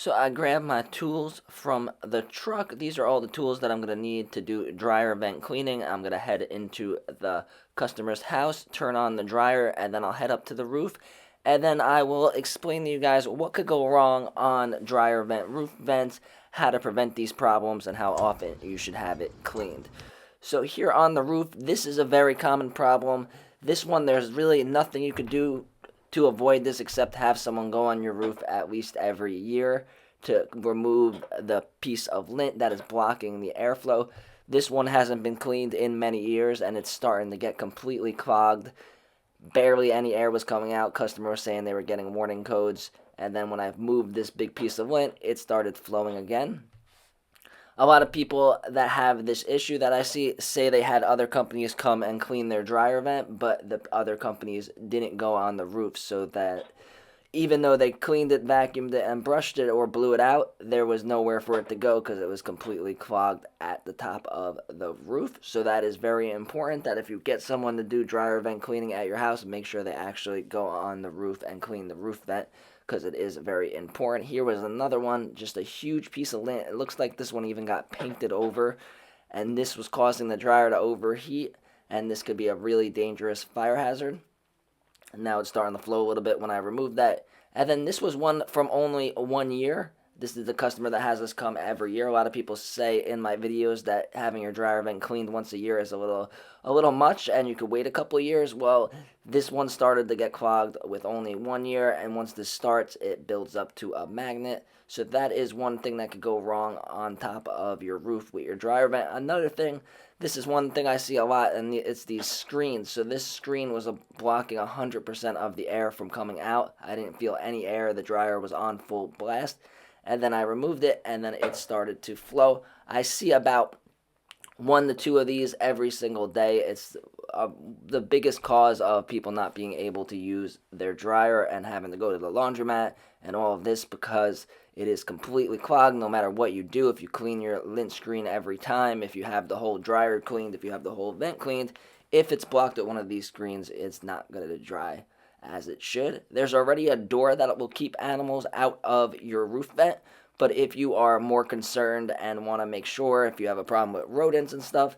So I grabbed my tools from the truck. These are all the tools that I'm going to need to do dryer vent cleaning. I'm going to head into the customer's house, turn on the dryer, and then I'll head up to the roof. And then I will explain to you guys what could go wrong on dryer vent roof vents, how to prevent these problems, and how often you should have it cleaned. So here on the roof, this is a very common problem. This one, there's really nothing you could do to avoid this except have someone go on your roof at least every year to remove the piece of lint that is blocking the airflow. This one hasn't been cleaned in many years and it's starting to get completely clogged. Barely any air was coming out. Customer was saying they were getting warning codes, and then when I moved this big piece of lint, it started flowing again. A lot of people that have this issue that I see say they had other companies come and clean their dryer vent, but the other companies didn't go on the roof, so that even though they cleaned it, vacuumed it, and brushed it or blew it out, there was nowhere for it to go because it was completely clogged at the top of the roof. So that is very important that if you get someone to do dryer vent cleaning at your house, make sure they actually go on the roof and clean the roof vent, because it is very important. Here was another one, just a huge piece of lint. It looks like this one even got painted over, and this was causing the dryer to overheat, and this could be a really dangerous fire hazard. And now it's starting to flow a little bit when I removed that. And then this was one from only 1 year. This is the customer that has us come every year. A lot of people say in my videos that having your dryer vent cleaned once a year is a little much, and you could wait a couple of years. Well, this one started to get clogged with only 1 year, and once this starts, it builds up to a magnet. So that is one thing that could go wrong on top of your roof with your dryer vent. Another thing, this is one thing I see a lot, and it's these screens. So this screen was blocking 100% of the air from coming out. I didn't feel any air. The dryer was on full blast. And then I removed it, and then it started to flow. I see about 1 to 2 of these every single day. It's the biggest cause of people not being able to use their dryer and having to go to the laundromat and all of this, because it is completely clogged no matter what you do. If you clean your lint screen every time, if you have the whole dryer cleaned, if you have the whole vent cleaned, if it's blocked at one of these screens, it's not going to dry as it should. There's already a door that will keep animals out of your roof vent, but if you are more concerned and want to make sure, if you have a problem with rodents and stuff,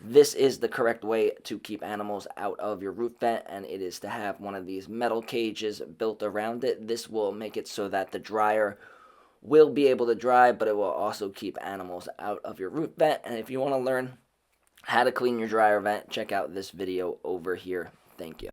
this is the correct way to keep animals out of your roof vent, and it is to have one of these metal cages built around it. This will make it so that the dryer will be able to dry, but it will also keep animals out of your roof vent. And if you want to learn how to clean your dryer vent, check out this video over here. Thank you.